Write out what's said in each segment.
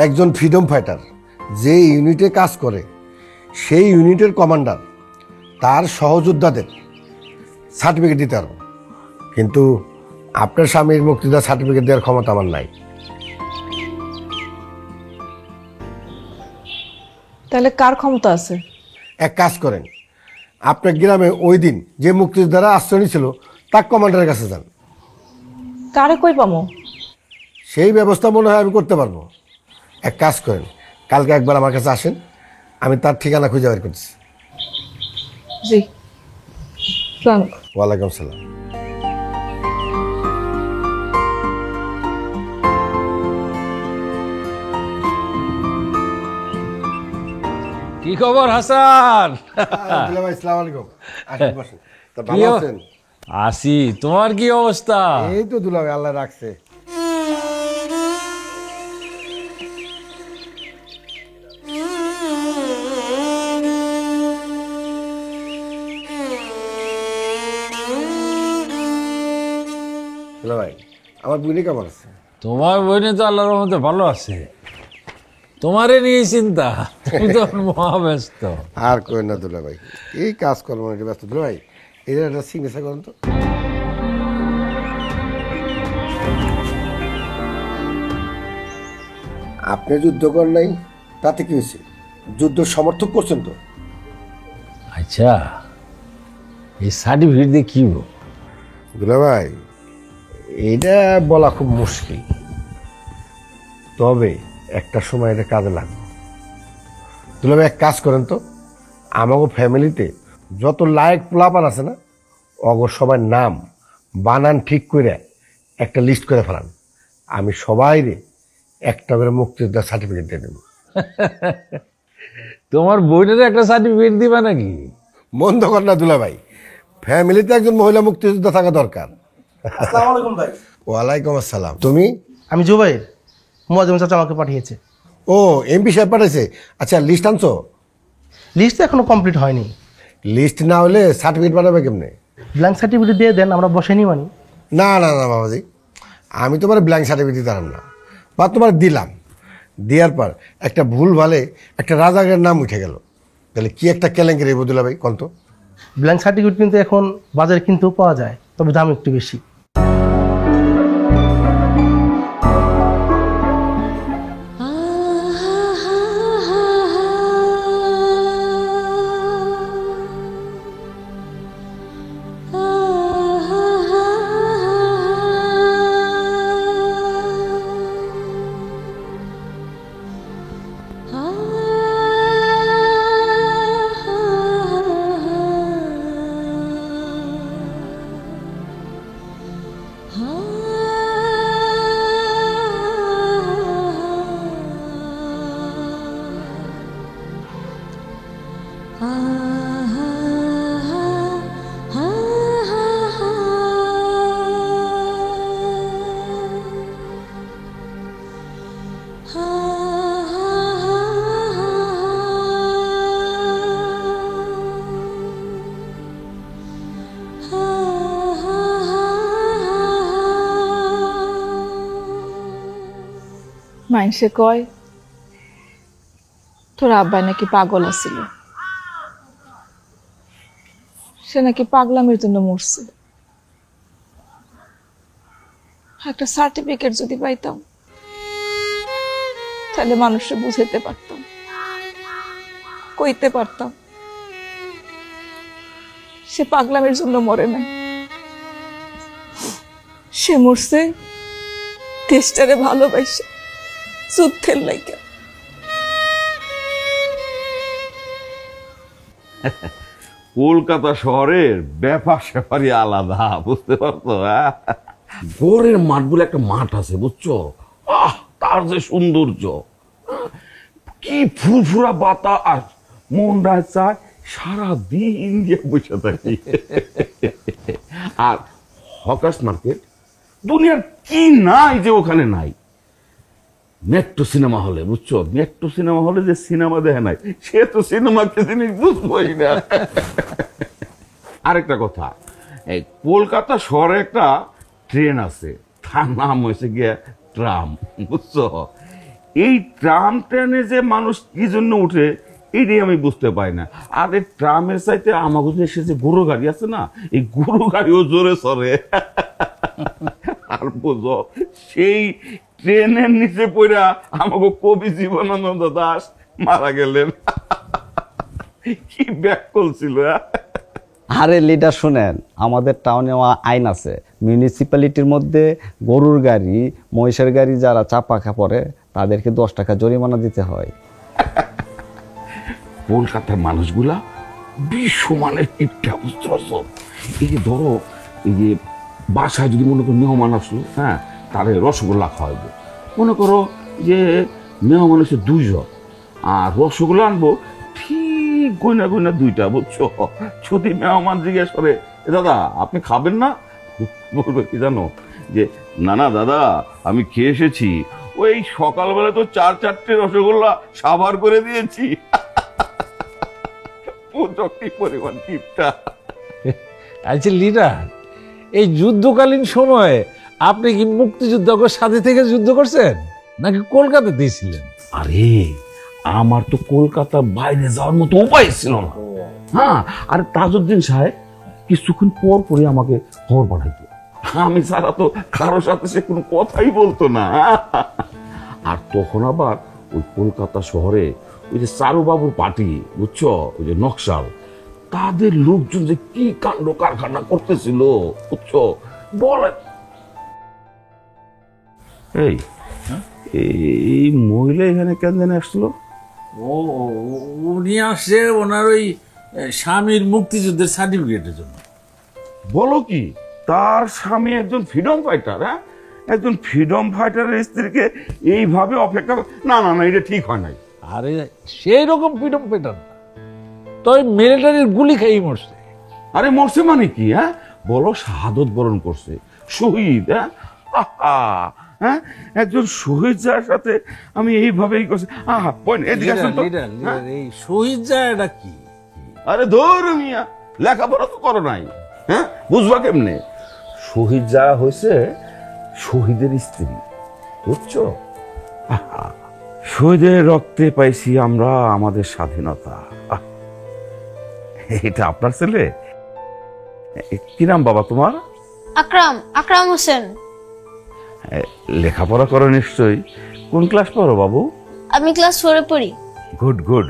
একজন freedom fighter যে ইউনিটে কাজ করে সেই ইউনিটের কমান্ডার তার সহযোদ্ধাদের সার্টিফিকেট দিতে পারবো, কিন্তু আপনার স্বামীর মুক্তিযোদ্ধা সার্টিফিকেট দেওয়ার ক্ষমতা আমার নাই। তাহলে কার ক্ষমতা আছে? এক কাজ করেন, আপনার গ্রামে ওই দিন যে মুক্তিযোদ্ধারা আশ্রয় ছিল তার কমান্ডারের কাছে যান। কারে কই পামো? সেই ব্যবস্থা মনে হয় আমি করতে পারবো। এক কাজ করেন, কালকে একবার আমার কাছে আসেন, আমি তার ঠিকানা খুঁজে বের করছি। জি। ওয়ালাইকুম সালাম। কি খবর হাসান? ভাই আসসালামু আলাইকুম। আসেন বসেন। তা ভালো আছেন? আসি, তোমার কি অবস্থা? এই তো দুলা ভাই, আল্লাহ রাখছে। দুলা ভাই, আমার বুড়ি কেমন আছে? তোমার বোনে তো আল্লাহর রহমতে ভালো আছে, তোমারে নিয়ে চিন্তা, তুমি তো মহাব্যস্ত। আর কই না দুলা ভাই, এই কাজ কর্ম নিয়ে ব্যস্ত। দুলা ভাই, এদের একটা সিগনেচার করেন তো। আপনি যুদ্ধ করেন নাই তাতে কি হয়েছে? যুদ্ধ সমর্থক করছেন তো। আচ্ছা, এই সার্টিফিকেট দিয়ে কি হবো? দুলা ভাই, এটা বলা খুব মুশকিল, তবে একটা সময় এটা কাজে লাগবে। দুলা ভাই, এক কাজ করেন তো, আমাকে ফ্যামিলিতে যত লায়ক পোলাপান আছে না, অগর সবার নাম বানান ঠিক করে একটা লিস্ট করে ফেলান। আমি সবাইরে একটা করে মুক্তিযোদ্ধা সার্টিফিকেট দিয়ে দেবো। তোমার বোনের একটা সার্টিফিকেট দিবা নাকি? মন্দ কর না দুলা ভাই, ফ্যামিলিতে একজন মহিলা মুক্তিযোদ্ধা থাকা দরকার। আসসালামু আলাইকুম ভাই। ওয়ালাইকুম আসসালাম। তুমি? আমি জুবাইর, মুয়াজ্জম চাচা আমাকে পাঠিয়েছে। ও, এমপি সাহেব পাঠাইছে? আচ্ছা, লিস্ট আনছো? লিস্ট তো এখনো কমপ্লিট হয়নি। লিস্ট না হলে সার্টিফিকেট বানাবে কেমনে? ব্ল্যাঙ্ক সার্টিফিকেট দিয়ে দেন, আমরা বসে নি মানি। না না না বাবাজি, আমি তোমার ব্ল্যাঙ্ক সার্টিফিকেট দিতে পারলাম না, বা তোমার দিলাম, দেওয়ার পর একটা ভুল ভালে একটা রাজাগের নাম উঠে গেল, তাহলে কি একটা কেলেঙ্কারি বদলা ভাই কন্ত? ব্ল্যাঙ্ক সার্টিফিকেট কিন্তু এখন বাজারে কিনতেও পাওয়া যায়, তবে দাম একটু বেশি। মাইনসে কয় তোর আব্বাই নাকি পাগল আছিল, সে নাকি পাগলামির জন্য মরছে। একটা সার্টিফিকেট যদি পাইতাম তাহলে মানুষকে বুঝাইতে পারতাম, কইতে পারতাম সে পাগলামির জন্য মরে নাই, সে মরছে দেশটারে ভালোবাসে, যুদ্ধের লাইগা। কলকাতা শহরের ব্যাপার স্যাপারই আলাদা, বুঝতে পারছো? গড়ের মাঠ বলে একটা মাঠ আছে, বুঝছো? তার যে সৌন্দর্য, কি ফুরফুরা বাতাস, মনটা চায় সারাদিন দিয়ে বসে থাকি। আর হকার্স মার্কেট, দুনিয়ার কি নাই যে ওখানে নাই। মেট্রো সিনেমা হলে, বুঝছো? মেট্রো সিনেমা হলে যে সিনেমা দেখে নাই, সে তো সিনেমা কি জিনিস বুঝবোই না। আরেকটা কথা, এই কলকাতা শহরে একটা ট্রেন আছে, তার নাম হয়েছে গিয়ে ট্রাম, বুঝছো? এই ট্রাম ট্রেনে যে মানুষ কি জন্য উঠে এইটাই আমি বুঝতে পারি না। আর এই ট্রামের চাইতে আমাকে দেশে যে গরু গাড়ি আছে না, এই গরু গাড়িও জোরে চড়ে। আর বুঝো সেই ট্রেনের নিচে পড়া আমাকে কবি জীবনানন্দ দাস মারা গেলেন। কি ব্যাকল ছিল। আরে লিডার শুনেন, আমাদের টাউনে আইন আছে, মিউনিসিপ্যালিটির মধ্যে গরুর গাড়ি মহিষের গাড়ি যারা চাপা পড়ে তাদেরকে 10 টাকা জরিমানা দিতে হয়। কলকাতার মানুষগুলা বিশ্বমানের টিপটা, বুঝতে পারছো? এই যে ধরো, এই যে বাসায় যদি মনে করো মেহমান আসলো, হ্যাঁ, তারে রসগোল্লা খাওয়াবো, মনে করো যে মেহমান হচ্ছে 2 জন, আর রসগোল্লা আনবো ঠিক গয়না গয়না 2টা, বুঝছো? যদি মেহমান জিজ্ঞেস করে, এ দাদা আপনি খাবেন না, বলবে কি জানো, যে না না দাদা আমি খেয়ে এসেছি, ওই সকালবেলা তো 4-4টে রসগোল্লা সাভার করে দিয়েছি। কি পরিমাণ টিপটা। আচ্ছা লিডার, এই যুদ্ধকালীন সময়ে আপনি কি মুক্তিযোদ্ধার সাথে থেকে যুদ্ধ করছেন নাকি কলকাতা দিয়েছিলেন? আরে আমার তো কলকাতার বাইরে যাওয়ার মতো উপায় ছিল না। হ্যাঁ, আর তাজউদ্দিন সাহেব কিছুক্ষণ পর পরে আমাকে খবর পাঠাইতো, আমি ছাড়া তো কারোর সাথে সে কোনো কথাই বলতো না। আর তখন আবার ওই কলকাতা শহরে ওই যে চারুবাবুর পার্টি, বুঝছো, ওই যে নকশাল, তাদের লোকজন যে কি কাণ্ড কারখানা করতেছিল, বুঝছো, বলে। এই মহিলা এখানে কেন জানে আসলো? ও উনি আসছে ওনার ওই স্বামীর মুক্তিযুদ্ধের সার্টিফিকেটের জন্য। বলো কি, তার স্বামী একজন ফ্রিডম ফাইটার? হ্যাঁ, একজন ফ্রিডম ফাইটারের স্ত্রীকে এইভাবে অপেক্ষা? না না না, এটা ঠিক হয় নাই। আরে সেই রকম ফ্রিডম পেটার না, তো মিলিটারির গুলি খেয়েই মরছে। আরে মরছে মানে কি? হ্যাঁ, বলো শাহাদত বরণ করছে, শহীদ। হ্যাঁ, হ্যাঁ, একজন শহীদ যার সাথে আমি এইভাবেই করছি। এই শহীদ জায়গাটা কি? আরে ধর মিয়া, লেখাপড়া তো করো নাই, হ্যাঁ, বুঝবা কেমনে? শহীদ যা হয়েছে শহীদের স্ত্রী, বুঝছো? শহীদের রক্তে পাইছি আমরা আমাদের স্বাধীনতা। এটা আপনার ছেলে? কি নাম বাবা তোমার? আকরাম, আকরাম হোসেন। লেখাপড়া করো নিশ্চয়ই। কোন ক্লাস পড়ো বাবু? আমি ক্লাস 4 পড়ি। Good good,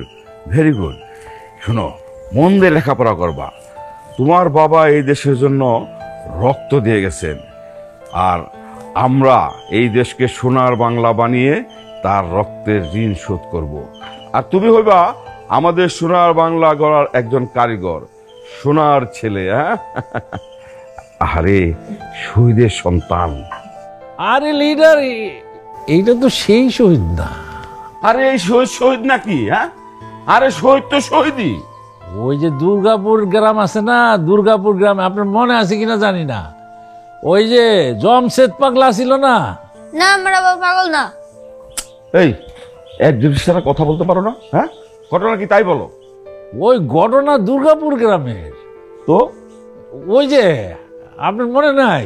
very good. শোনো, মন দিয়ে লেখাপড়া করবা। তোমার বাবা এই দেশের জন্য রক্ত দিয়ে গেছেন, আর আমরা এই দেশকে সোনার বাংলা বানিয়ে তার রক্তের ঋণ শোধ করব। আর তুমি হইবা আমাদের সোনার বাংলা গড়ার একজন কারিগর, সোনার ছেলে। হ্যাঁ, আরে শহীদের সন্তান। আরে লিডার, এইটা তো সেই শহীদ না। আরে এই শহীদ শহীদ নাকি? হ্যাঁ, আরে শহীদ তো শহীদই। ওই যে দুর্গাপুর গ্রাম আছে না, দুর্গাপুর গ্রামে, আপনার মনে আছে কিনা জানি না, ওই যে জমশেদ পাগলা ছিল না? না, আমার বাবা পাগল না। এই একজন সারা কথা বলতে পারো না? হ্যাঁ, ঘটনা কি তাই বলো। ওই ঘটনা দুর্গাপুর গ্রামের। তো ওই যে আপনার মনে নাই,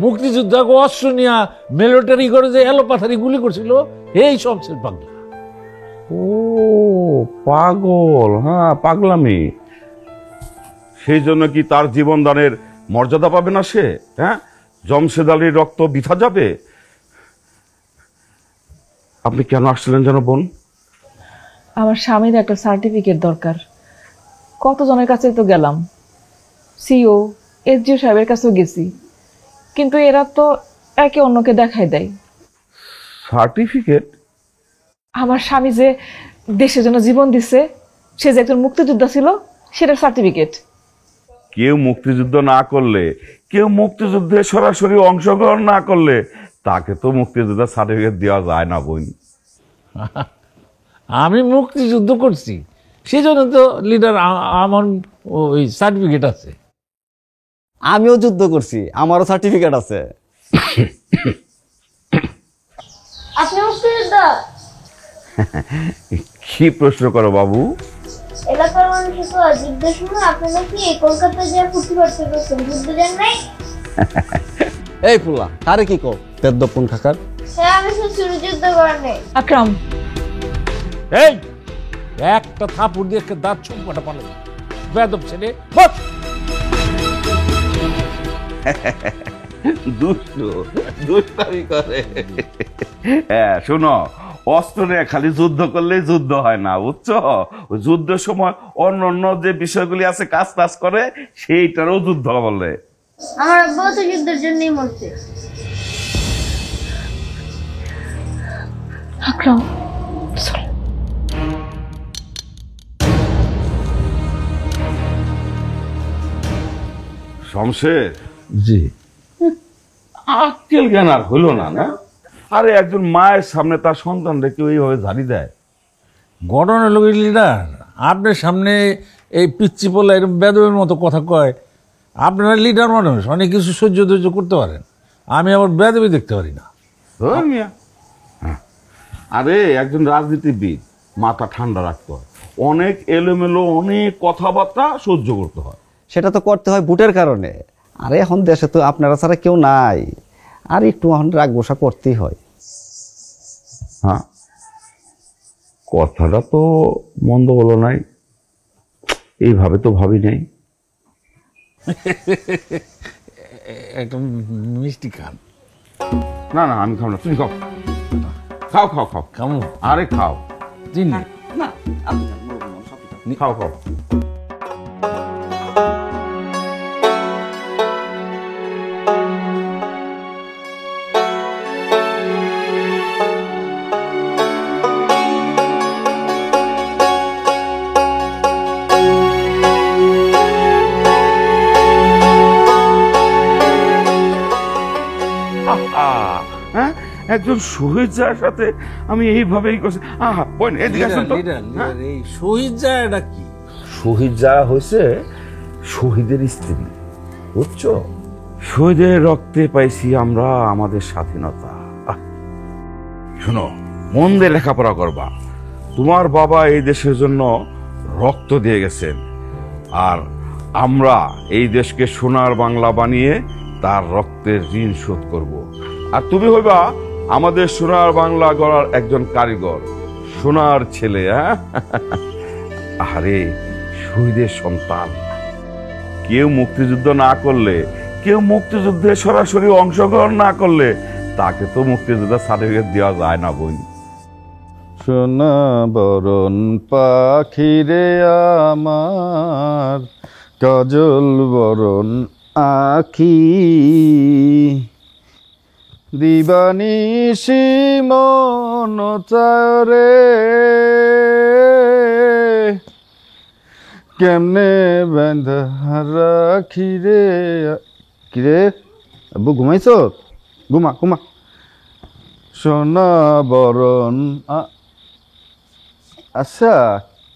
মুক্তিযোদ্ধা অস্ত্র নিয়ে মিলিটারি করে যে এলোপাথারি গুলি করছিল, এই জমশেদ পাগলা। ও পাগল, হ্যাঁ, পাগলামি। সেই জন্য কি তার জীবন দানের মর্যাদা পাবে না সে? হ্যাঁ, জমশেদ আলীর রক্ত বৃথা যাবে? আপনি কেন আসছিলেন যেন বোন? আমার স্বামীর একটা সার্টিফিকেট দরকার। কতজনের কাছে তো গেলাম, সিও, এসডিও সাহেবের কাছেও গেছি, কিন্তু এরা তো একে অন্যকে দেখাই দেয়। সার্টিফিকেট? আমার স্বামী যে দেশের জন্য জীবন দিছে, সে যে একজন মুক্তিযোদ্ধা ছিল, সেটার সার্টিফিকেট। কেউ মুক্তিযুদ্ধ না করলে, কেউ মুক্তিযুদ্ধে সরাসরি অংশগ্রহণ না করলে তাকে তো মুক্তিযোদ্ধার সার্টিফিকেট দেওয়া যায় না বোন। আমি মুক্তিযুদ্ধ করছি, সেজন্য তো লিডার আমার ওই সার্টিফিকেট আছে। আমিও যুদ্ধ করছি, আমারও সার্টিফিকেট আছে। আপনি মুক্তিযোদ্ধা? কি প্রশ্ন করো বাবু? এলাকার মানুষ তো যুদ্ধের সময় আপনি নাকি কলকাতায় যা ফুর্তি করতে করছেন, যুদ্ধ যান নাই? এই ফুলা, তারে কি কো? পেদ্য কোন খাকার। স্যার আমি শ্বশুর যুদ্ধ করেন নাই। আকরাম, এই একটা থাপুর দিয়ে একটা দাঁত চুম্পাটা পালে বেদব ছেলে বস। দুষ্টামি করে। হ্যাঁ শোনো, অস্ত্র নিয়ে খালি যুদ্ধ করলেই যুদ্ধ হয় না, বুঝছো? ওই যুদ্ধের সময় অন্য অন্য যে বিষয়গুলি আছে কাজ টাজ করে, সেইটারও যুদ্ধ বলে। আমার আব্বাও তো যুদ্ধের জন্যই মরছে। আকরাম, শমশের, জি আক্কেল জ্ঞান আর হইল না, না? আরে একজন মায়ের সামনে তার সন্তান রেখে ওইভাবে ঝাড়ি দেয়। ঘটনা লোক লিডার, আপনার সামনে এই পিচ্ছি পোলা এরকম বেদবের মতো কথা কয়। আপনারা লিডার মানুষ, অনেক কিছু সহ্য ধৈর্য করতে পারেন, আমি আবার বেদবি দেখতে পারি না। ধর মিয়া। হ্যাঁ। আরে একজন রাজনীতিবিদ মাথা ঠান্ডা রাখতে হয়, অনেক এলোমেলো অনেক কথাবার্তা সহ্য করতে হয়। সেটা তো করতে হয় ভোটের কারণে। আরে এখন দেশে তো আপনারা ছাড়া কেউ নাই, আর একটু এখন রাগ গোসা করতেই হয়। হ্যাঁ, কথাটা তো মন্দ বলো নাই, এইভাবে তো ভাবি নাই। একটা মিষ্টি খান। না না আমি খাও না, তুমি খাও। খাও খাও খাও, কেমন আরে খাও, চিনি খাও খাও। হ্যাঁ, একজন শহীদ যার সাথে আমি এইভাবেই করছি। আহা বোন এদিকে আসুন তো। হ্যাঁ? এই শহীদ জায়গাটা কি? শহীদ যারা হয়েছে শহীদের স্ত্রী, বুঝছো? শহীদের রক্তে পাইছি আমরা আমাদের স্বাধীনতা। শোনো, মন দিয়ে লেখাপড়া করবা। তোমার বাবা এই দেশের জন্য রক্ত দিয়ে গেছেন, আর আমরা এই দেশকে সোনার বাংলা বানিয়ে তার রক্তের ঋণ শোধ করব। আর তুমি হইবা আমাদের সোনার বাংলা গড়ার একজন কারিগর, সোনার ছেলে। হ্যাঁ, আরে শহীদের সন্তান। কেউ মুক্তিযুদ্ধ না করলে, কেউ মুক্তিযুদ্ধে সরাসরি অংশগ্রহণ না করলে তাকে তো মুক্তিযুদ্ধের সার্টিফিকেট দেওয়া যায় না বোন। সোনা বরণ পাখিরে আমার, কাজল বরণ আখি, দিবানিশি মন চারে, কেমনে বেঁধা রাখি রে। কিরে আব্বু ঘুমাইছ? ঘুমা ঘুমা। সোনা বরণ আচ্ছা,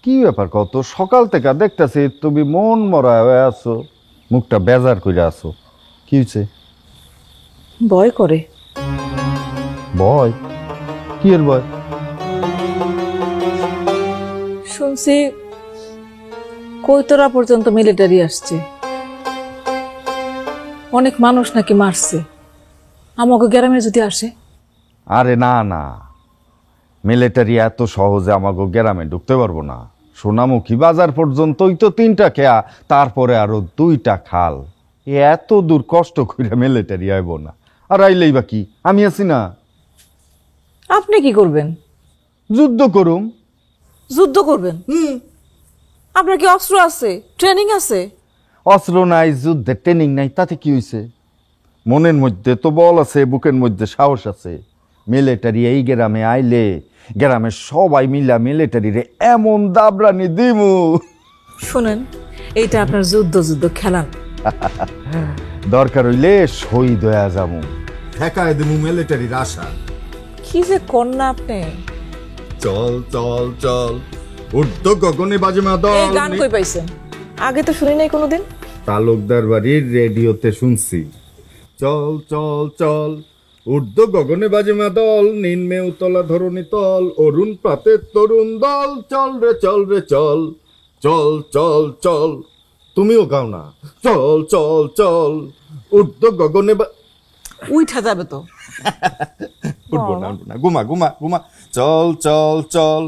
কি ব্যাপার কত সকাল থেকে দেখতেছি তুমি মন মরা হয়ে আছো, মুখটা বেজার করে আছো, কি হয়েছে? ভয় করে। ভয়? কি এর ভয়? শুনছি কৈতরা পর্যন্ত মিলিটারি আসছে, অনেক মানুষ নাকি মারছে। আমাকে গ্রামে যদি আসে? আরে না না, মিলিটারি এত সহজে আমাকে গ্রামে ঢুকতে পারবো না। সোনামুখী বাজার পর্যন্তই তো 3টা খেয়া, তারপরে আরো 2টা খাল। এত দূর কষ্ট করে মিলিটারি আইব না, আর আইলেই বা কি, আমি আছি না। আপনি কি করবেন? যুদ্ধ করুম। যুদ্ধ করবেন? আপনার কি অস্ত্র আছে, ট্রেনিং আছে? অস্ত্র নাই, যুদ্ধের ট্রেনিং নাই, তাতে কি হয়েছে? মনের মধ্যে তো বল আছে, বুকের মধ্যে সাহস আছে। মিলিটারি এই গ্রামে আইলে গ্রামের সবাই মিলা মিলিটারিরে এমন দাবরানি দিমু। শুনেন, এইটা আপনার যুদ্ধ যুদ্ধ খেলা না। দরকার হইলে শহীদ হয়ে যাবো। ঠেকায় দেবো মিলিটারির আশা। কি যে কন্যা আপনি! চল চল চল, উর্ধ গগনে বাজে এই মাদল। গান কই পাইছেন? আগে তো শুনি নাই কোনোদিন। তালুকদার বাড়ির রেডিওতে শুনছি। চল চল চল, ঊর্ধ্ব গগনে বাজে মাদল, নিম্নে উতলা ধরণী তল, অরুণ প্রাতের তরুণ দল, চল রে চল রে চল, চল চল চল। তুমিও গাও না, চল চল চল, ঊর্ধ্ব গগনে উইঠা যাবে তো। উঠবো না উঠবো না, ঘুমা ঘুমা ঘুমা। চল চল চল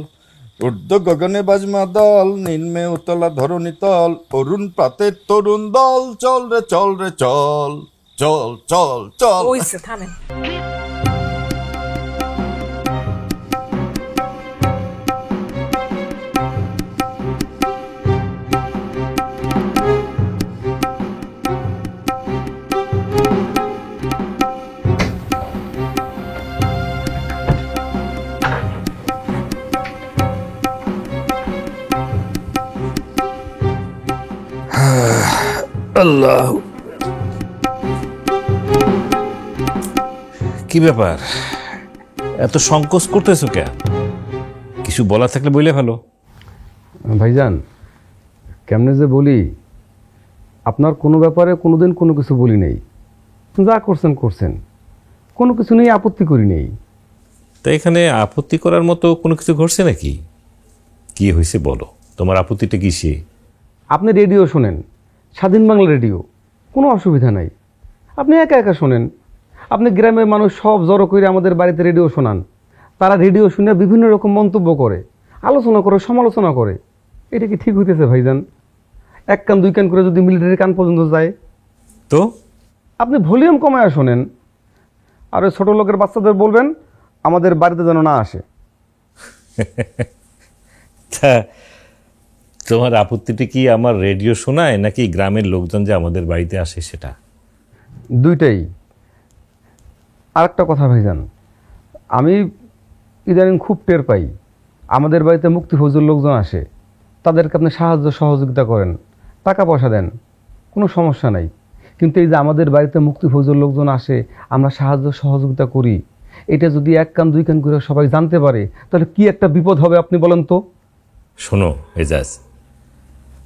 ঊর্ধ্ব গগনে বাজমা দল, নিম্নে উতলা ধরণী তল, অরুণ প্রাতের তরুণ দল, চল রে চল রে চল, চল চল চল। ওইসে থামেন। কি ব্যাপার, এত সংকোচ করতেছো কেন? কিছু বলা থাকলে বলে ফেলো। ভাইজান, কেমনে যে বলি, আপনার কোনো ব্যাপারে কোনোদিন কোনো কিছু বলি নেই, যা করছেন করছেন, কোনো কিছু নিয়ে আপত্তি করি নেই। তা এখানে আপত্তি করার মতো কোনো কিছু ঘটছে নাকি? কি হয়েছে বলো, তোমার আপত্তিটা কিসে? আপনি রেডিও শোনেন, স্বাধীন বাংলা রেডিও, কোনো অসুবিধা নাই। আপনি একা একা শোনেন, আপনি গ্রামের মানুষ সব জড়ো করে আমাদের বাড়িতে রেডিও শোনান। তারা রেডিও শুনে বিভিন্ন রকম মন্তব্য করে, আলোচনা করে, সমালোচনা করে। এটা কি ঠিক হইতেছে ভাইজান? এক কান দুই কান করে যদি মিলিটারি কান পর্যন্ত যায়, তো আপনি ভলিউম কমায় শোনেন। আর ওই ছোটো লোকের বাচ্চাদের বলবেন আমাদের বাড়িতে যেন না আসে। তা তোমার আপত্তিটা কি আমার রেডিও শোনায় নাকি গ্রামের লোকজন যে আমাদের বাড়িতে আসে সেটা? দুইটাই। আরেকটা কথা ভাইজান, আমি ইদানিং খুব টের পাই, আমাদের বাড়িতে মুক্তি ফৌজের লোকজন আসে, তাদেরকে আপনি সাহায্য সহযোগিতা করেন, টাকা পয়সা দেন, কোনো সমস্যা নাই। কিন্তু এই যে আমাদের বাড়িতে মুক্তি ফৌজের লোকজন আসে, আমরা সাহায্য সহযোগিতা করি, এটা যদি এক কান দুই কান করে সবাই জানতে পারে, তাহলে কি একটা বিপদ হবে আপনি বলেন তো। শোনো এজাজ,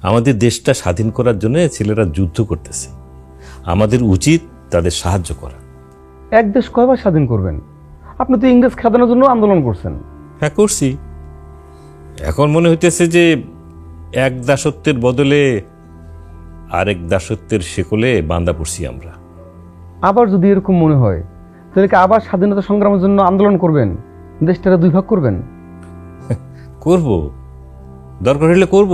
আমাদের দেশটা স্বাধীন করার জন্য ছেলেরা যুদ্ধ করতেছে, আমাদের উচিত তাদের সাহায্য করা। এক দেশ কয়বার স্বাধীন করবেন? আপনি তো ইংরেজ খেদানোর জন্য আন্দোলন করছেন। হ্যাঁ করছি, এখন মনে হইতেছে যে এক দাসত্বের বদলে আরেক দাসত্বের শেকলে বাঁধা পড়ছি আমরা। আবার যদি এরকম মনে হয়, তাহলে কি আবার স্বাধীনতা সংগ্রামের জন্য আন্দোলন করবেন, দেশটাকে দুই ভাগ করবেন? করব, দরকার হলে করব।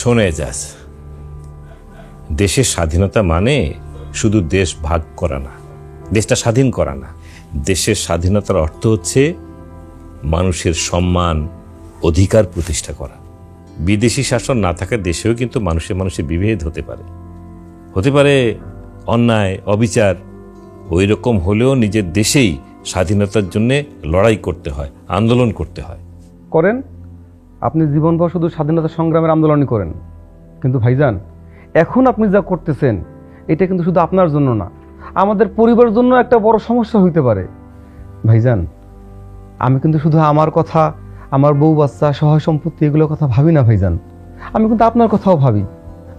শোনে যাস, দেশের স্বাধীনতা মানে শুধু দেশ ভাগ করা না, দেশটা স্বাধীন করা না। দেশের স্বাধীনতার অর্থ হচ্ছে মানুষের সম্মান, অধিকার প্রতিষ্ঠা করা। বিদেশি শাসন না থাকা দেশেও কিন্তু মানুষে মানুষে বিভেদ হতে পারে অন্যায়, অবিচার। ওই রকম হলেও নিজের দেশেই স্বাধীনতার জন্য লড়াই করতে হয়, আন্দোলন করতে হয়। করেন, আপনি জীবনভর শুধু স্বাধীনতা সংগ্রামের আন্দোলনই করেন। কিন্তু ভাইজান, এখন আপনি যা করতেছেন, এটা কিন্তু শুধু আপনার জন্য না, আমাদের পরিবারের জন্য একটা বড় সমস্যা হইতে পারে। ভাইজান, আমি কিন্তু শুধু আমার কথা, আমার বউ বাচ্চা, সহায় সম্পত্তি এগুলোর কথা ভাবি না ভাইজান, আমি কিন্তু আপনার কথাও ভাবি,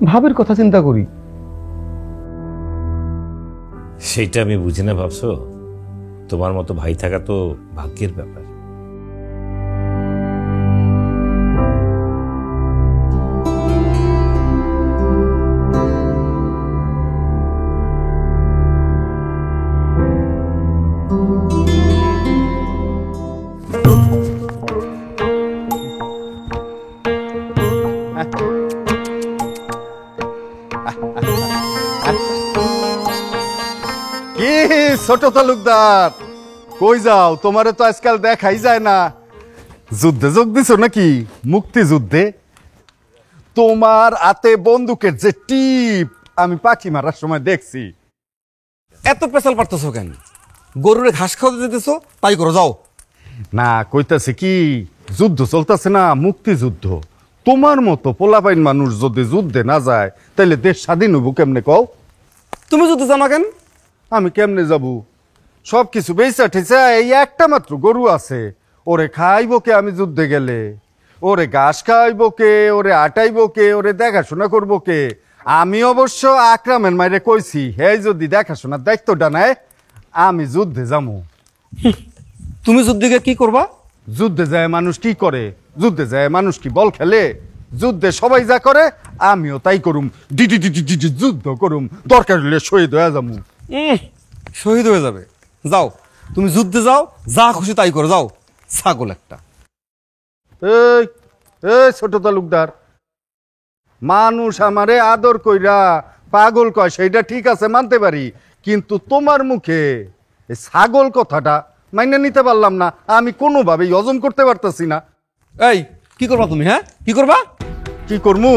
ভাবির কথা চিন্তা করি। সেইটা আমি বুঝি না ভাবছো? তোমার মতো ভাই থাকা তো ভাগ্যের ব্যাপার। কি ছোট তালুকদার, কই যাও? তোমারে তো আজকাল দেখাই যায় না। যুদ্ধে যোগ দিছো নাকি? মুক্তি যুদ্ধে? তোমার হাতে বন্দুকের যে টিপ আমি পাখি মারার সময় দেখছি। এত পেশাল পারতেছো কেন? গরুরে ঘাস খাওয়াতে যেতেছো, তাই করো, যাও। না, কইতাছে কি, যুদ্ধ চলতেছে না, মুক্তি যুদ্ধ। তোমার মতো পোলাপাইন মানুষ যদি যুদ্ধে না যায়, তাহলে দেশ স্বাধীন হইব কেমনে কও? তুমি যুদ্ধে যাও না কেন? আমি কেমনে যাব? সব কিছু বেচা ঠেচা, এই একটা মাত্র গরু আছে, ওরে খাইব কে আমি যুদ্ধে গেলে? ওরে ঘাস খাইব কে? ওরে আটাইব কে? ওরে দেখাশোনা করব কে? আমি অবশ্য আকরামের মাইরে কইছি, হে যদি দেখাশোনার দায়িত্বটা নেয়, আমি যুদ্ধে যাবো। তুমি যুদ্ধে গিয়ে কি করবা? যুদ্ধে যায় মানুষ কি করে? যুদ্ধে যায় মানুষ কি বল খেলে? যুদ্ধে সবাই যা করে আমিও তাই করুম, যুদ্ধ করুম, দরকার হলে শহীদ হয়ে যাবো। শহীদ হয়ে যাবে। যাও, তুমি যুদ্ধে যাও, যা খুশি তাই করো, যাও। ছাগল একটা। এই এই ছোট তালুকদার, মানুষ আমারে আদর কইরা পাগল কয় সেইটা ঠিক আছে, মানতে পারি, কিন্তু তোমার মুখে এই ছাগল কথাটা মাইনে নিতে পারলাম না। আমি কোনোভাবেই হজম করতে পারতেছি না। এই কি করবা তুমি? হ্যাঁ, কি করবা? কি করমু?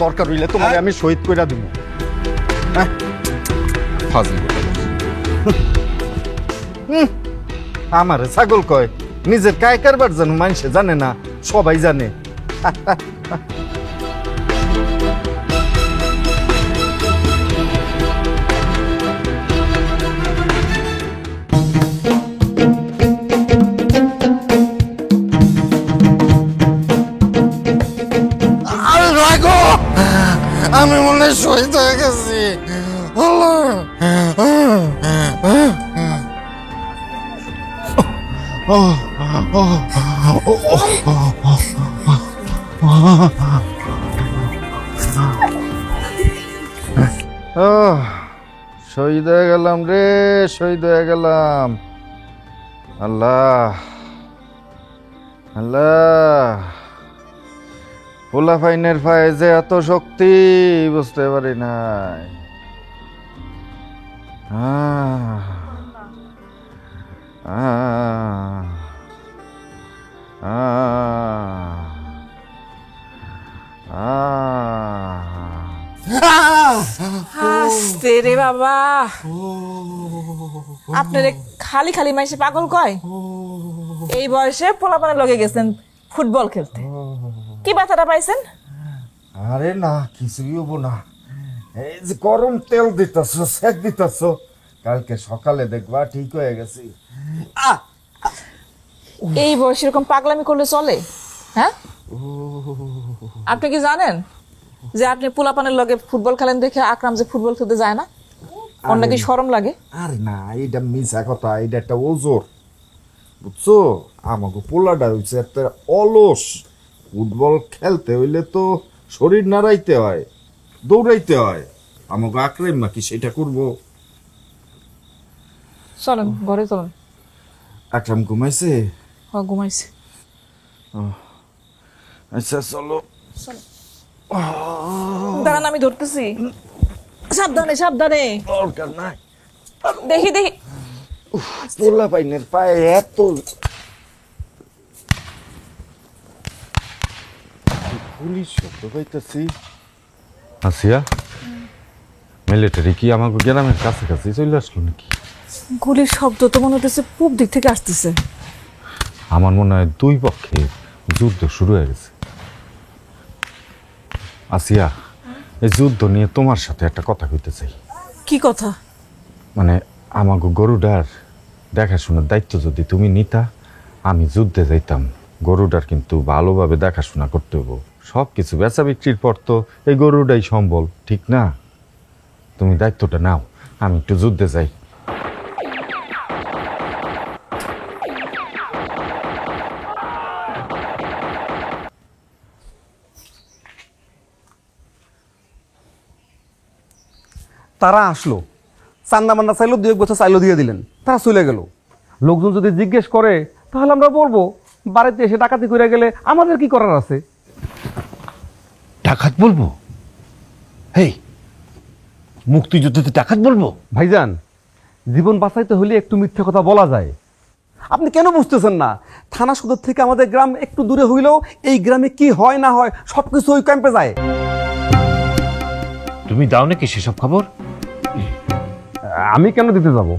দরকার হইলে তোমারে আমি শহীদ কইরা দিব। ফাজিল কথা। আমারে ছাগল কয়, নিজের কায় কারবার জানো মানুষে জানে না, সবাই জানে। আমি মনে হয় শহীদ হয়ে গেছি। শহীদ হয়ে গেলাম রে, শহীদ হয়ে গেলাম। আল্লাহ আল্লাহ, পোলা ফাইনের পায়ে যে এত শক্তি বুঝতে পারি নাই। হাসতে রে বাবা, আপনারে খালি খালি মাইসে পাগল কয়? এই বয়সে পোলাপানের লগে গেছেন ফুটবল খেলতে, কি ব্যথাটা পাইছেন? আরে না, কিছুই হবো না। এই যে গরম তেল দিতেছ, সেক দিতেছ, কালকে সকালে দেখবা ঠিক হয়ে গেছি। এই বয়সে এরকম পাগলামি করলে চলে? হ্যাঁ, আপনি কি জানেন যে আপনি পোলাপানের লগে ফুটবল খেলেন দেখে আকরাম যে ফুটবল খেলতে যায় না, ওর নাকি শরম লাগে? আরে না, এটা মিছা কথা, এটা একটা ওজোর, বুঝছো? আমাকে পোলাটা হইছে একটা অলস। ফুটবল খেলতে হইলে তো শরীর নাড়াইতে হয়, দৌড়াইতে হয়। আমাকে আকরাম মা কি সেটা করবো? চলেন ঘরে চলেন। আকরাম ঘুমাইছে? হ্যাঁ, ঘুমাইছে। আচ্ছা চলো। দাঁড়ান, আমি ধরতেছি। সাবধানে সাবধানে। দরকার নাই। দেখি দেখি। পোলা পাইনের পায়ে এত পুলিশ শব্দ পাইতেছি। আসিয়া, মিলিটারি কি আমাকে গ্রামের কাছাকাছি চলে আসলো নাকি? গুলির শব্দ তো মনে হতেছে পূব দিক থেকে আসতেছে। আমার মনে হয় দুই পক্ষে যুদ্ধ শুরু হয়ে গেছে। আসিয়া, এই যুদ্ধ নিয়ে তোমার সাথে একটা কথা কইতে চাই। কি কথা? মানে আমাকে গরুটার দেখাশোনার দায়িত্ব যদি তুমি নিতা, আমি যুদ্ধে যাইতাম। গরুটার কিন্তু ভালোভাবে দেখাশোনা করতে হবো। সব কিছু বেচা বিক্রির পর তো এই গরুটাই সম্বল, ঠিক না? তুমি দায়িত্বটা নাও, আমি একটু যুদ্ধে যাই। তারা আসলো, চান্দা মান্দা চাইলো, 2 বছর চাইলো, দিয়ে দিলেন, তারা চলে গেল। লোকজন যদি জিজ্ঞেস করে তাহলে আমরা বলবো বাড়িতে এসে ডাকাতি করে গেলে আমাদের কি করার আছে? ডাকাত বলবো? হেই, মুক্তিযুদ্ধতে ডাকাত বলবো? ভাইজান, জীবন বাঁচাইতে হলে একটু মিথ্যে কথা বলা যায়। আপনি কেন বুঝতেছেন না? থানা সদর থেকে আমাদের গ্রাম একটু দূরে হইলেও এই গ্রামে কি হয় না হয় সবকিছু ওই ক্যাম্পে যায়। তুমি দাও নাকি সেসব খবর? আমি কেন দিতে যাব?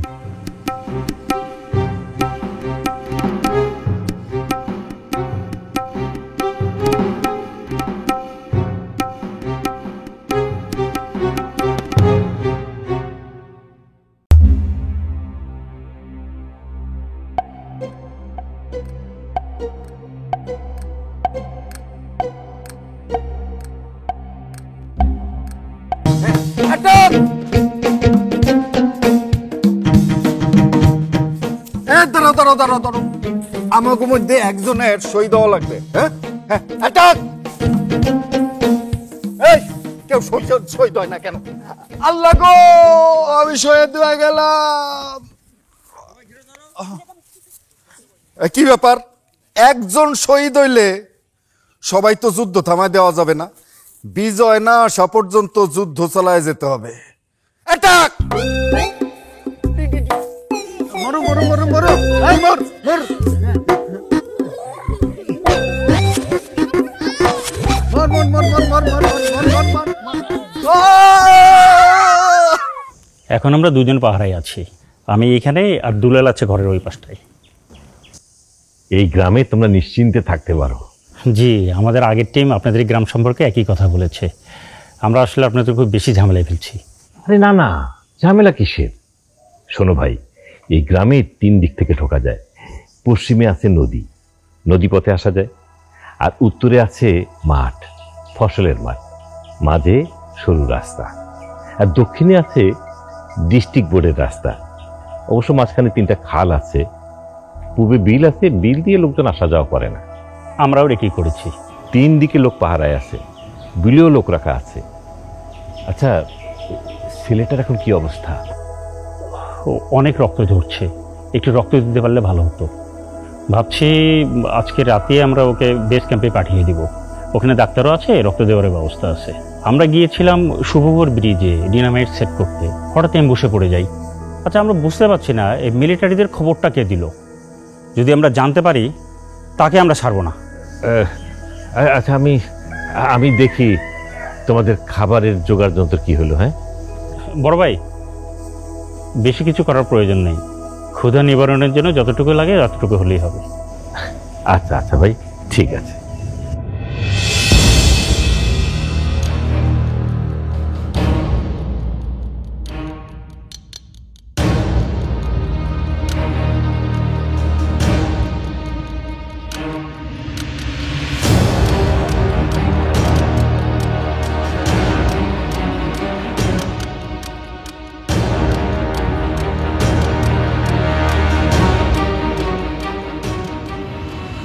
দাঁড়াও, আমাকে মধ্যে একজনের সই দেওয়া লাগবে। হ্যাঁ, কেউ শহীদ হয় না কেন? আল্লাহ গো, আমি শহীদ হয়ে গেলাম। কি ব্যাপার, একজন শহীদ হইলে সবাই তো যুদ্ধ থামায় দেওয়া যাবে না, বিজয় না আসা পর্যন্ত যুদ্ধ চালায় যেতে হবে। অ্যাটাক! মরো মরো মরো মরো, এই মর মর মর মর মর মর মর মর মর মর মর। এখন আমরা দুজন পাহারায় আছি, আমি এখানে আর দুলাল আছে ঘরের ওই পাশটায়। এই গ্রামে তোমরা নিশ্চিন্তে থাকতে পারো। জি, আমাদের আগের টিম আপনাদের এই গ্রাম সম্পর্কে একই কথা বলেছে। আমরা আসলে আপনাদের খুব বেশি ঝামেলায় ফেলছি। আরে না না, ঝামেলা কিসের? শোনো ভাই, এই গ্রামে 3 দিক থেকে ঢোকা যায়। পশ্চিমে আছে নদী, নদী পথে আসা যায়। আর উত্তরে আছে মাঠ, ফসলের মাঠ, মাঝে সরু রাস্তা। আর দক্ষিণে আছে ডিস্ট্রিক্ট বোর্ডের রাস্তা। অবশ্য মাঝখানে 3টা খাল আছে। পূবে বিল আছে, বিল দিয়ে লোকজন আসা যাওয়া করে না। আমরাও রেখেই করেছি। 3 দিকে লোক পাহারায় আছে, বিলেও লোক রাখা আছে। আচ্ছা, ছেলেটার এখন কি অবস্থা? ও অনেক রক্ত ঝরছে, একটু রক্ত দিতে পারলে ভালো হতো। ভাবছি আজকে রাতে আমরা ওকে বেস ক্যাম্পে পাঠিয়ে দিব। ওখানে ডাক্তারও আছে, রক্ত দেওয়ার ব্যবস্থা আছে। আমরা গিয়েছিলাম শুভপুর ব্রিজে ডিনামাইট সেট করতে, হঠাৎ আমি বসে পড়ে যাই। আচ্ছা, আমরা বুঝতে পারছি না এই মিলিটারিদের খবরটা কে দিল। যদি আমরা জানতে পারি তাকে আমরা ছাড়বো না। আচ্ছা, আমি দেখি তোমাদের খাবারের জোগাড় যন্ত্র কি হলো। হ্যাঁ বড় ভাই, বেশি কিছু করার প্রয়োজন নেই। ক্ষুধা নিবারণের জন্য যতটুকু লাগে ততটুকু হলেই হবে। আচ্ছা আচ্ছা ভাই, ঠিক আছে।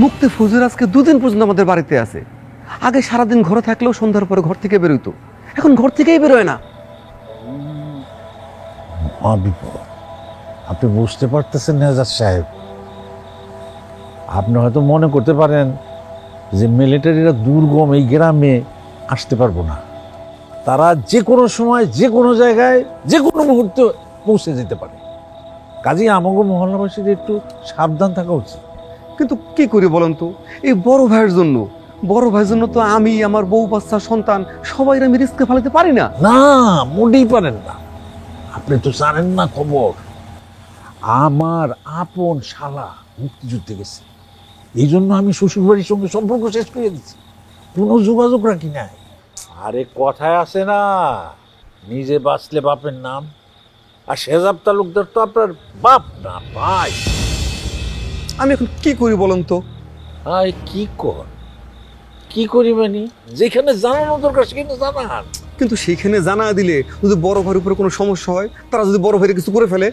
মুক্তি ফজুর আজকে 2 দিন পর্যন্ত আমাদের বাড়িতে আছে। আগে সারাদিন ঘরে থাকলেও সন্ধ্যার পরে ঘর থেকে বেরোইতো, এখন ঘর থেকেই বেরোয় না। বিপদ, আপনি বুঝতে পারতেছেন নেজার সাহেব। আপনি হয়তো মনে করতে পারেন যে মিলিটারিরা দুর্গম এই গ্রামে আসতে পারবো না। তারা যে কোনো সময় যে কোনো জায়গায় যে কোনো মুহূর্তে পৌঁছে যেতে পারে। কাজেই আমাকে মহল্লাবাসীর একটু সাবধান থাকা উচিত। কিন্তু কি করি বলেন তো, এই বড় ভাইয়ের জন্য তো আমি, আমার বউ বাচ্চা সন্তান সবাই আমি রিস্কে ফেলাতে পারি না। না, মোটেই পারেন না। আপনি তো জানেন না খবর, আমার আপন শালা মুক্তিযুদ্ধে গেছে। এই জন্য আমি শ্বশুরবাড়ির সঙ্গে সম্পর্ক শেষ করে দিচ্ছি, কোনো যোগাযোগ রাখি নাই। আরে কথায় আছে না, নিজে বাঁচলে বাপের নাম। আর শেজাব তালুকদার তো আপনার বাপ না ভাই। আমি এখন কি করি বলেন তো? আয় কি করি মানে, যেখানে জানানো দরকার সেখানে জানান। কিন্তু সেখানে জানা দিলে যদি বড় ভাইয়ের উপরে কোনো সমস্যা হয়, তারা যদি বড় ভাইয়ের কিছু করে ফেলে,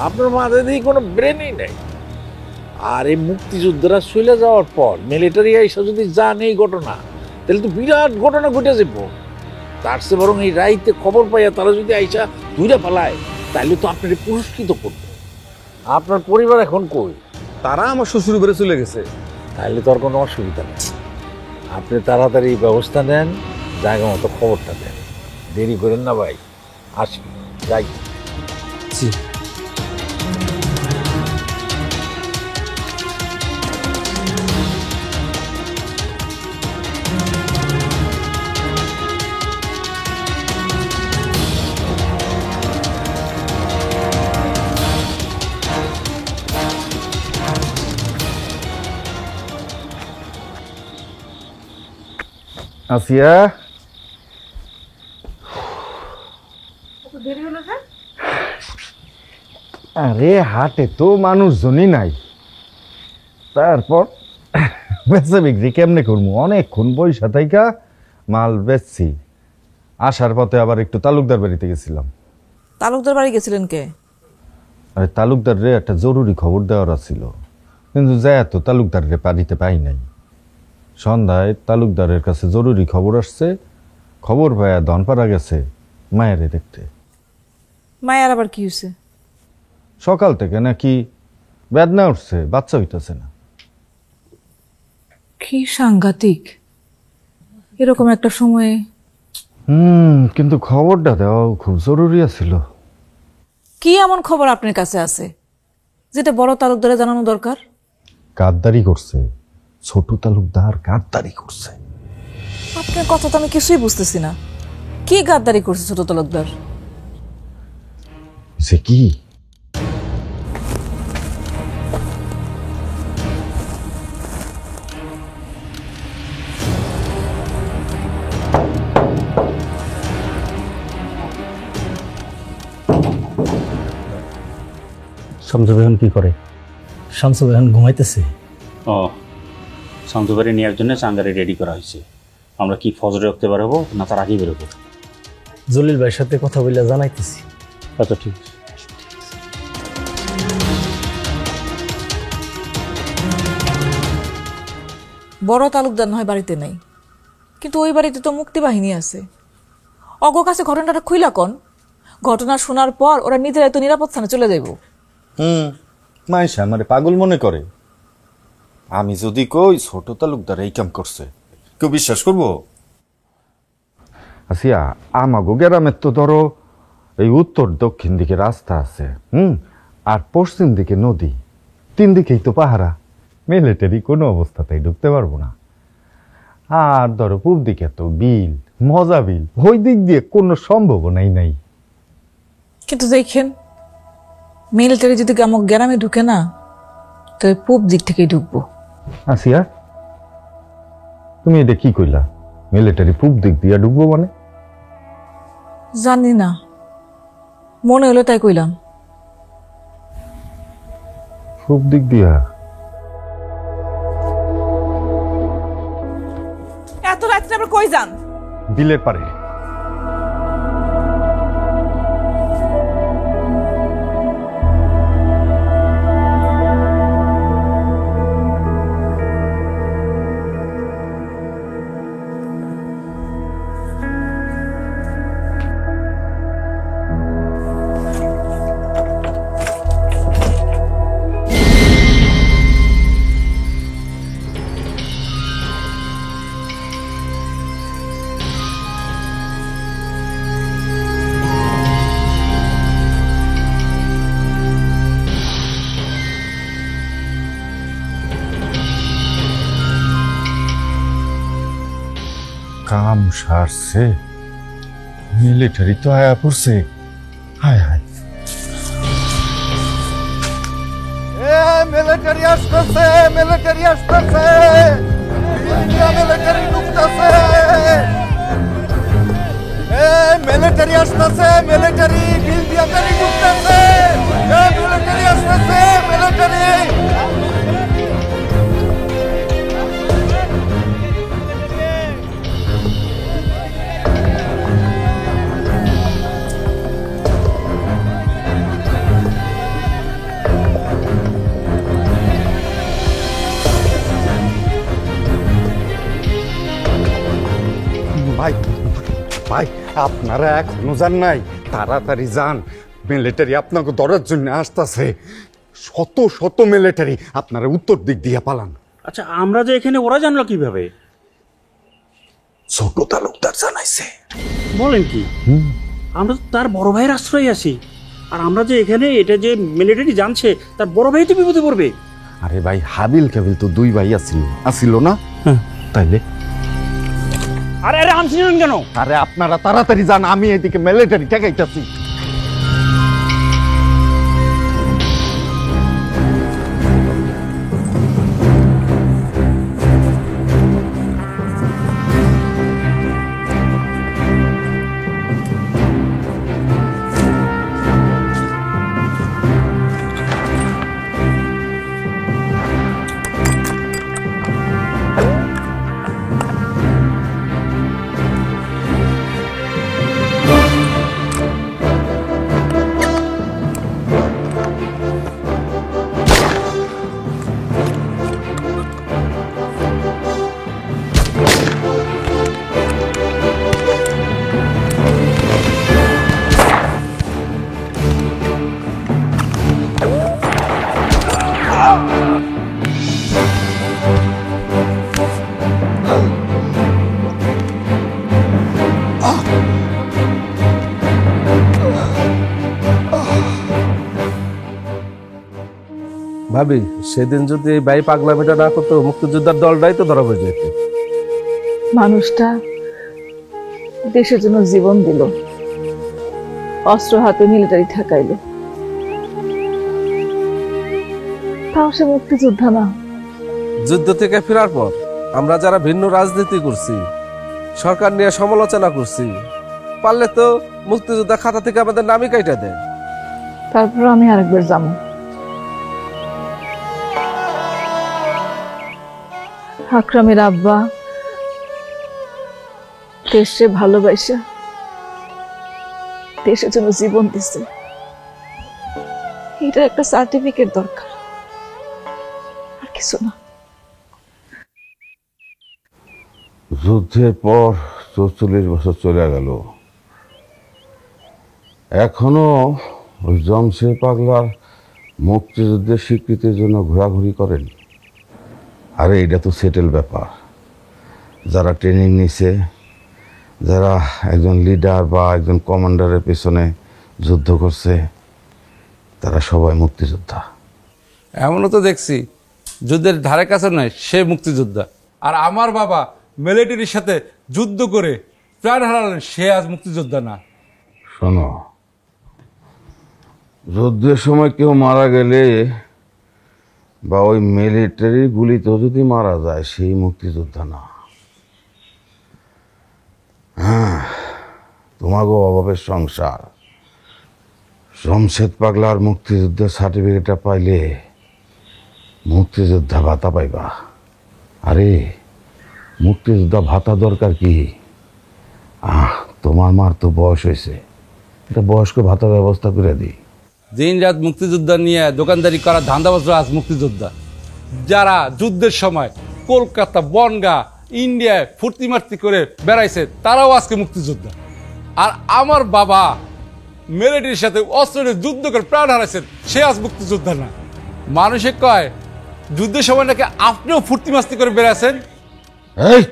আপনার মাথায় দিয়ে কোনো ব্রেনই নেই। আর এই মুক্তিযোদ্ধারা চলে যাওয়ার পর মিলিটারি আইসা যদি জানে এই ঘটনা, তাহলে তো বিরাট ঘটনা ঘটে যাব। তার চেয়ে বরং এই রাইতে খবর পাইয়া তারা যদি আইসা ধুইরা ফেলায়, তাহলে তো আপনার পুরস্কৃত করবে। আপনার পরিবার এখন কই? তারা আমার শ্বশুর বাড়ি চলে গেছে। তাহলে তো আর কোনো অসুবিধা নেই। আপনি তাড়াতাড়ি ব্যবস্থা নেন, জায়গা মতো খবরটা দেন। দেরি করেন না ভাই, আসি যাই। জি। আসিয়া, আরে হাটে তো মানুষজনই নাই। তারপর বেচা বিক্রি কেমনে করবো? অনেকক্ষণ পয়সা থাইকা মাল বেচছি। আসার পথে আবার একটু তালুকদার বাড়িতে গেছিলাম। তালুকদার বাড়ি গেছিলেন কে? আরে তালুকদার রে একটা জরুরি খবর দেওয়ার ছিল, কিন্তু যায় তো তালুকদার রে বাড়িতে পাই নাই। সন্ধ্যায় তালুকদারের কাছে জরুরি খবর আসছে, খবর পায়া ধনপাড়া গেছে মায়েরে দেখতে। মায়ের আবার কি হয়েছে? সকাল থেকে নাকি বেদনা উঠছে, বাচ্চা হইতেছে না। কি সাংঘাতিক, এরকম একটা সময়ে। কিন্তু খবরটা দেওয়া খুব জরুরি ছিল। কি এমন খবর আপনার কাছে আছে যেটা বড় তালুকদারে জানানো দরকার? গাদ্দারি করছে, ছোট তালুকদার গাদ্দারি করছে। আপনার কথা তো আমি কিছুই বুঝতেছি না। কি গাদ্দারি করছে ছোট তালুকদার? সে কি? শামসু বেহন কি করে? শামসু এখন ঘুমাইতেছে। ও, শামসু বাড়ি নেওয়ার জন্য চাঙ্গারি রেডি করা হয়েছে। আমরা কি ফজরে রাখতে পারবো না তার আগেই বেরোবো? জলিল ভাইয়ের সাথে কথা বলে জানাইতেছি। আচ্ছা ঠিক আছে। বড় তালুকদার নয় বাড়িতে নাই, কিন্তু ওই বাড়িতে তো মুক্তিবাহিনী আছে। অগ কাছে ঘটনাটা খুইলা কন। ঘটনা শোনার পর ওরা নিজেরাই তো নিরাপদ স্থানে চলে যাইব। মাইশা আমারে পাগল মনে করে। আমি যদি কই ছোট তালুকদার এই কাম করছে, কেউ বিশ্বাস করবো? আসিয়া আমাগো গ্রামের তো ধরো এই উত্তর দক্ষিণ দিকে রাস্তা আছে, আর পশ্চিম দিকে নদী, 3 দিকেই তো পাহারা। মিলিটারি কোনো অবস্থাতেই ঢুকতে পারবো না। আর ধরো পূব দিকে তো বিল, মজা বিল, ওই দিক দিয়ে কোনো সম্ভাবনাই নাই। কিন্তু দেখেন, মিলিটারি যদি আমার গ্রামে ঢুকে না, তো পূব দিক থেকেই ঢুকবো। আসিয়া তুমি এটা কি কইলা? মিলিটারি পূব দিক দিয়ে ঢুকবো মানে? জানি না, মনে হলো তাই কইলাম। পূব দিক দিয়া? এত রাত্রে আমরা কই যান? বিলের পারে। কাম সারছে, মিলিটারি তো আয়া পড়ছে। হায় হায়, মিলিটারি আসতেছে, মিলিটারি আসতেছে, মিলিটারি ঢুকতেছে, মিলিটারি আসতেছে, মিলিটারি বিল দিয়া গাড়ি ঢুকতেছে, মিলিটারি আসতেছে, মিলিটারি। ভাই ভাই, আপনারা এখনো যান নাই? তাড়াতাড়ি যান, মিলিটারি আপনাকে ধরার জন্য আসতেছে। শত শত মিলিটারি, আপনারা উত্তর দিক দিয়ে পালান। আচ্ছা, আমরা যে এখানে, ওরা জানলো কিভাবে? ছোট তালুকদার জানাইছে। বলেন কি? আমরা তো তার বড় ভাইয়ের আশ্রয় আছি, আর আমরা যে এখানে, এটা যে মিলিটারি জানছে, তার বড় ভাই তো বিপদে পড়বে। আরে ভাই, হাবিল কাবিল তো 2 ভাই আসিল না? তাইলে আরে আরে আনছিলেন কেন? আরে আপনারা তাড়াতাড়ি যান, আমি এদিকে মিলিটারি ঠেকাইতেছি। ভাবি সেদিন যদি এই ভাই পাগলামিটা না করতো মুক্তিযোদ্ধার দলটাই তো ধরা হয়ে যেত। মানুষটা দেশের জন্য জীবন দিল, অস্ত্র হাতে মিলিটারি ঠেকাইল, তাও সে মুক্তিযোদ্ধা না। যুদ্ধ থেকে ফেরার পর আমরা যারা ভিন্ন রাজনীতি করছি, সরকার নিয়ে সমালোচনা করছি, পারলে তো মুক্তিযোদ্ধা খাতা থেকে আমাদের নামই কাইটা দেয়। তারপর আমি আরেকবার যাবো। আকরামের আব্বা দেশে ভালোবাসা দেশের জন্য জীবন দিছে, এটা একটা সার্টিফিকেট দরকার, আর কিছু না। যুদ্ধের পর ৪৪ বছর চলে গেল, এখনো ওই জমশেদ পাগলার মুক্তিযুদ্ধের স্বীকৃতির জন্য ঘোরাঘুরি করেন। আরে এটা তো সেটেল ব্যাপার। যারা ট্রেনিং নিছে, যারা একজন লিডার বা একজন কমান্ডারের পেছনে যুদ্ধ করছে, তারা সবাই মুক্তিযোদ্ধা। এমনও তো দেখছি যুদ্ধের ধারে কাছে নয় সে মুক্তিযোদ্ধা, আর আমার বাবা মিলিটারির সাথে যুদ্ধ করে প্রাণ হারালেন, সে আজ মুক্তিযোদ্ধা না। শোনো, যুদ্ধের সময় কেউ মারা গেলে বা ওই মিলিটারি গুলিতেও যদি মারা যায়, সেই মুক্তিযোদ্ধা না। হ্যাঁ, তোমাকেও অভাবের সংসার। জমশেদ পাগলার মুক্তিযুদ্ধের সার্টিফিকেটটা পাইলে মুক্তিযোদ্ধা ভাতা পাইবা। আরে মুক্তিযোদ্ধা ভাতা দরকার কি? তোমার মার তো বয়স হয়েছে, এটা বয়স্ক ভাতা ব্যবস্থা করে দিই। দিন রাত মুক্তিযোদ্ধা নিয়ে দোকানদারি করা ধান্দাবাজরা আজ মুক্তিযোদ্ধা। যারা যুদ্ধের সময় কলকাতা, বনগাঁ, ইন্ডিয়ায় ফুর্তি মার্তি করে বেড়াইছে, তারাও আজকে মুক্তিযোদ্ধা। আর আমার বাবা মিলিটারির সাথে অস্ত্র নিয়ে যুদ্ধ করে প্রাণ হারাইছেন, সে আজ মুক্তিযোদ্ধা না। মানুষে কয় যুদ্ধের সময় নাকি আপনিও ফুর্তি মাস্তি করে বেড়াইছেন। এই,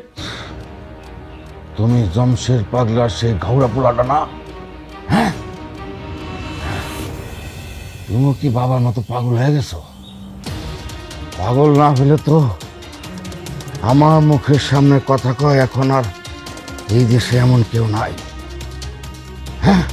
তুমি জমশেদ পাগলার সেই ঘাউড়া পোলাটা না? হ্যাঁ, তুমি কি বাবার মতো পাগল হয়ে গেছো? পাগল না হলে তো আমার মুখের সামনে কথা কয় এখন আর এই দেশে এমন কেউ নাই। হ্যাঁ,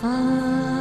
Ah